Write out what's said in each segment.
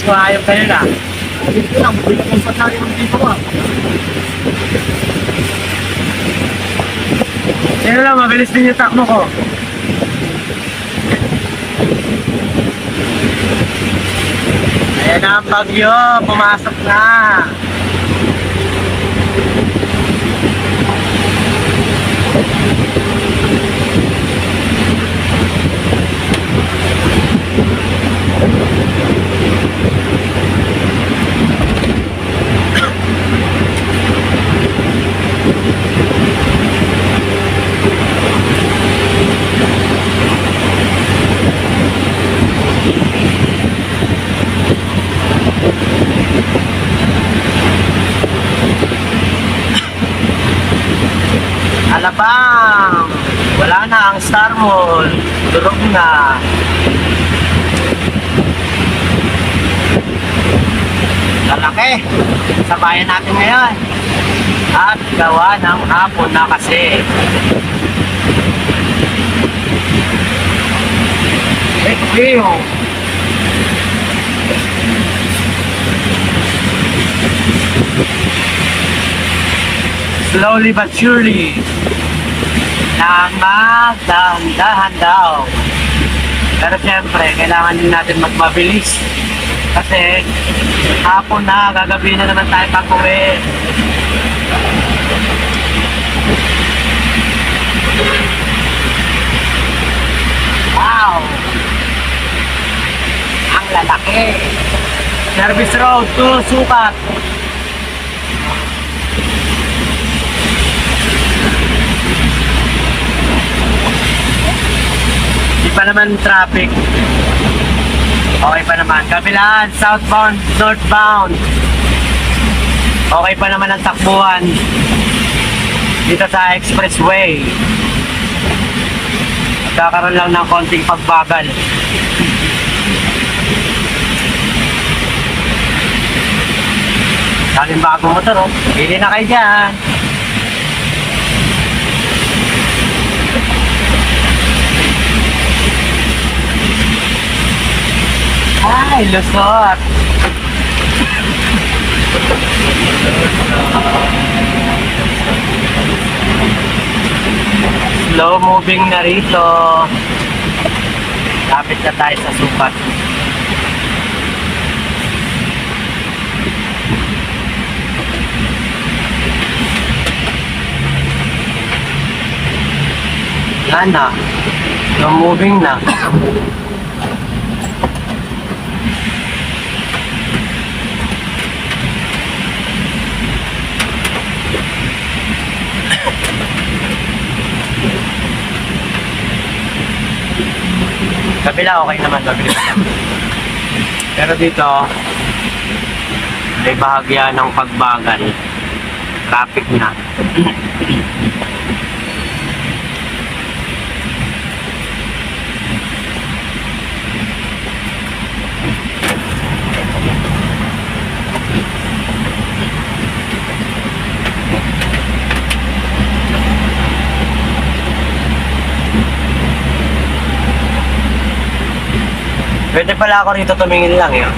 Ayop kayo na. Dito lang, bilang ang patay ng dito ah. Sino lang, mabilis din yung takbo ko. Ayan na ang bagyo, pumasok na. Alabang! Wala na ang Star Mall. Durog na. Lalaki sa bayan natin ngayon. At gawa ng hapon na kasi. View. Slowly but surely na magdahan-dahan daw. Pero syempre, kailangan din natin magmabilis kasi hapon na, gagabi na naman tayo pag-uwi. Wow! Ang lalaki! Service road to Sukat. Pa naman traffic. Okay pa naman. Kabilaan, southbound, northbound. Okay pa naman ang takbuhan dito sa expressway. Kakaroon lang ng konting pagbagal. Daming bagong motor, oh. Pili na kayo dyan. Ay, lusot! Slow moving na rito. Lapit na tayo sa Sukat. Ana, slow moving na. Kabila okay naman, mabilis lang. Pero dito may bahagya ng pagbagal. Traffic na. Pwede pala ako rito tumingin lang yun.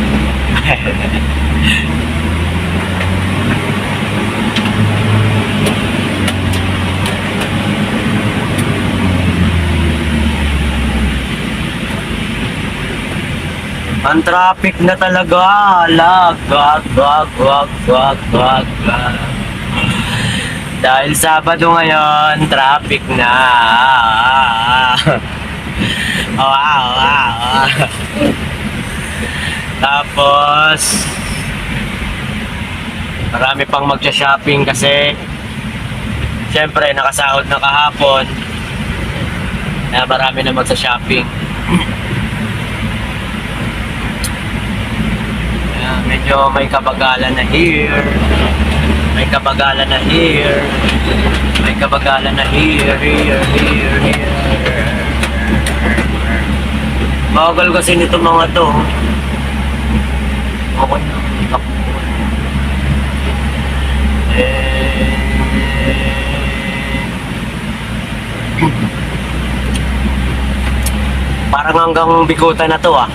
Ang traffic na talaga. Wag. Dahil Sabado ngayon, traffic na. Wow. Tapos marami pang magsha-shopping kasi syempre nakasahod na kahapon. Kaya marami na magsa-shopping. Kaya medyo may kabagalan na here. May kabagalan na here. May kabagalan na here. Bagal kasi nito mga to. Okay na. Parang hanggang Bikutan na to ah.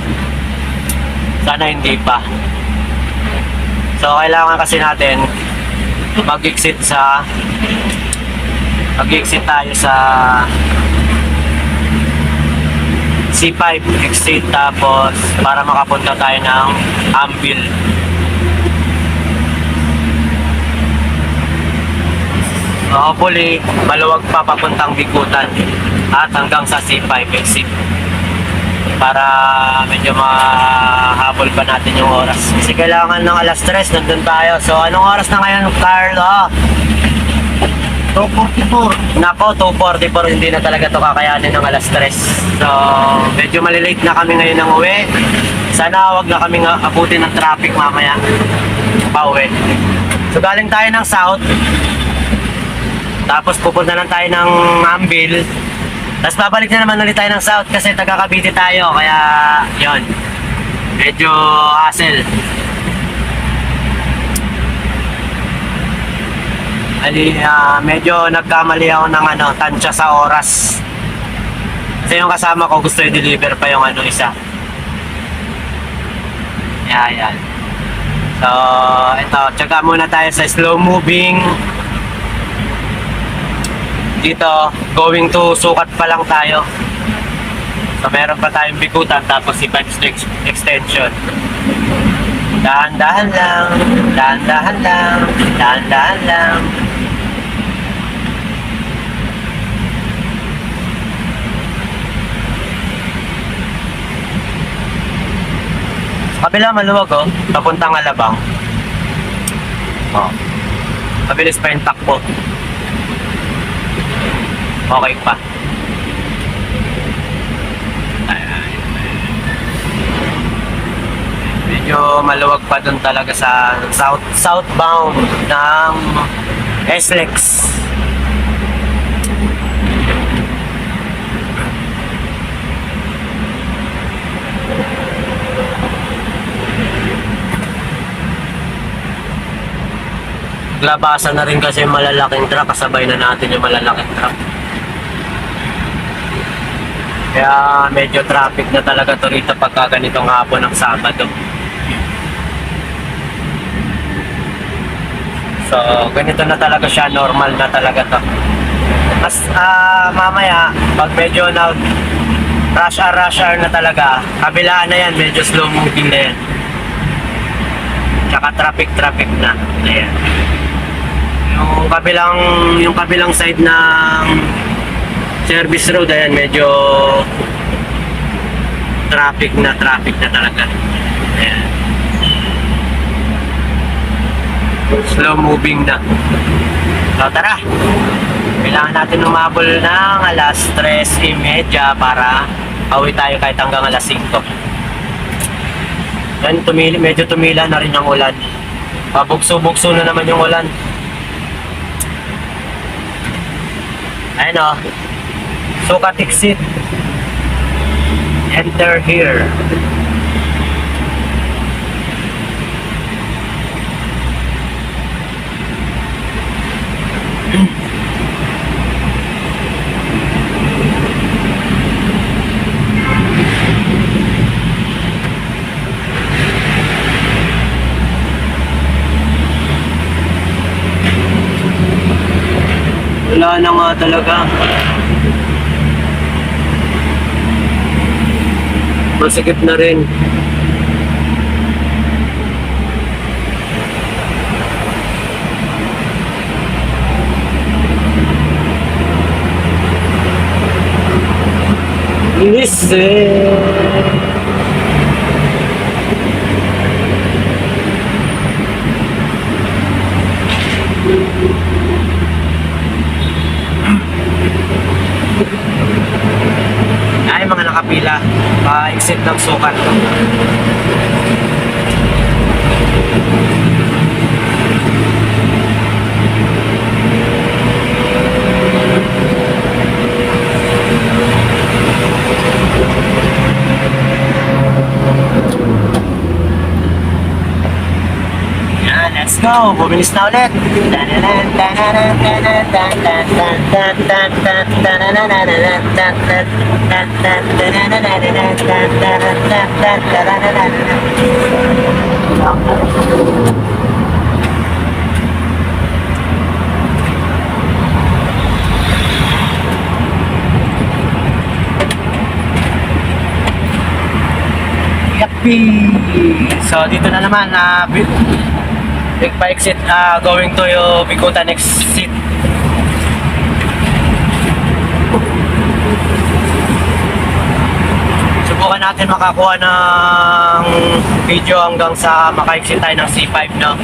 Sana hindi pa. So, kailangan kasi natin mag-exit tayo sa C5 exit, tapos para makapunta tayo ng Ambil. So, hopefully, maluwag pa papuntang Bikutan at hanggang sa C5 exit para medyo mahabol pa natin yung oras. Kasi kailangan ng alas 3, nandun tayo. So, anong oras na ngayon, Carlo? 2:44. Nako, 2:44, hindi na talaga to kakayanin ng alas 3. So, medyo malilate na kami ngayon ng uwi. Sana wag na kami abutin ng traffic mamaya pauwi. So, galing tayo ng south. Tapos pupunta lang tayo ng Ambil. Tapos babalik na naman ulit tayo ng south kasi taga Cavite tayo. Kaya, yon, medyo hassle. Medyo nagkamali ako ng tansya sa oras. Kasi yung kasama ko gusto i-deliver pa yung isa. Yan. So, ito, tsaga muna tayo sa slow moving. Dito, going to Sukat pa lang tayo. So, meron pa tayong Bikutan tapos si Pipes extension. Dahan-dahan lang, dahan-dahan lang, dahan-dahan lang. Sa kabila maluwag papuntang Alabang. Mabilis pa yung takbo. Okay pa. Medyo maluwag pa dun talaga sa southbound ng SLEX. Labasan na rin kasi yung malalaking truck, kasabay na natin yung malalaking truck. Kaya medyo traffic na talaga to rito pagka ganitong hapon ng Sabado. So, ganito na talaga siya, normal na talaga to. Mas mamaya, pag medyo rush hour na talaga, kabilaan na yan, medyo slow moving na yan. Tsaka traffic na. Ayan. Yung kabilang side ng service road, ayan, medyo traffic na talaga. Ayan. Slow moving na. So, tara. Kailangan natin umabol ng alas 3:30 para awi tayo kahit hanggang alas 5. Yan, medyo tumila na rin ang ulan. Pabukso-bukso na naman yung ulan. Ayun Sukat exit. Enter here. Wala na nga talaga. Masikip na rin. Listen. Ay, mga nakapila pa-exit ng Sukat. Yan, let's go! Bumilis na ulit! Yappy! So dito na naman big bike exit going to yung Bicutan exit. Subukan natin makakuha ng video hanggang sa maka-exit tayo ng C5, no?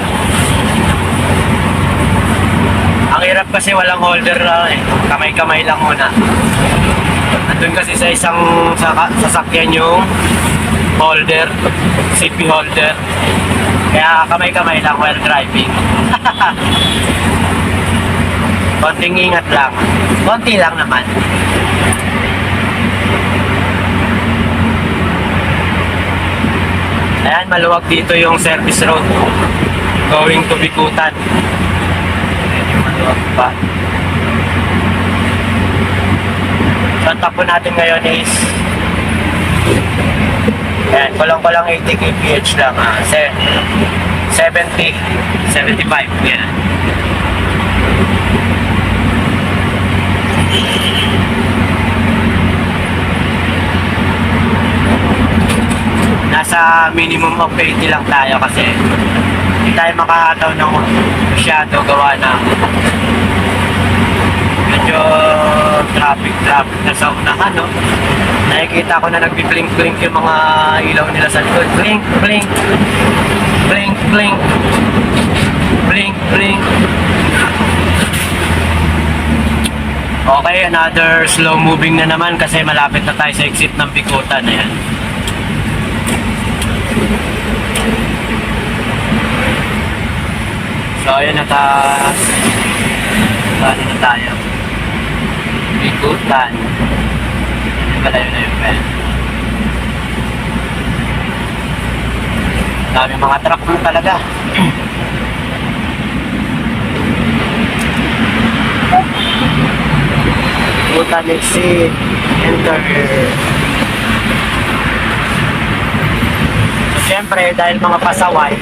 Ang hirap kasi walang holder na kamay-kamay lang muna. Nandun kasi sa isang sasakyan yung holder, CP holder. Kaya kamay-kamay lang while driving. Konting ingat lang. Konti lang naman. Ayan, maluwag dito yung service road going to Bicutan. Medyo maluwag pa. So, ang tapo natin ngayon is ayan, kulang-kulang 80 kph lang. 70, 75. Yan. Nasa minimum of 80 lang tayo kasi hindi tayo makakataw ng masyado gawa na medyo traffic na sa unahan, no? Nakikita ko na nagbi-blink-blink yung mga ilaw nila sa likod. Blink, blink, blink, blink, blink, blink. Okay, another slow moving na naman kasi malapit na tayo sa exit ng Bicutan. Ayan. So, ayan, ano na tayo? Bicutan. Malayo na yung pen. Dami mga truck mo talaga. Bicutan exit. Enter. So, syempre, dahil mga pasaway,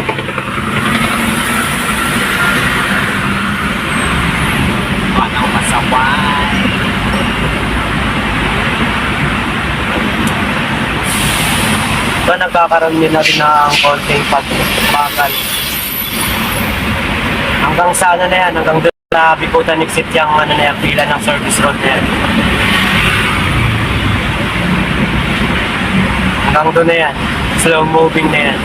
walang pasaway. So, nagkakaroon nila rin ng konting pagbagal. Hanggang sa ano na yan, hanggang doon sa Bicutan exit yung ano na yan, pila ng service road na yan. Hanggang doon na yan, slow moving na yan.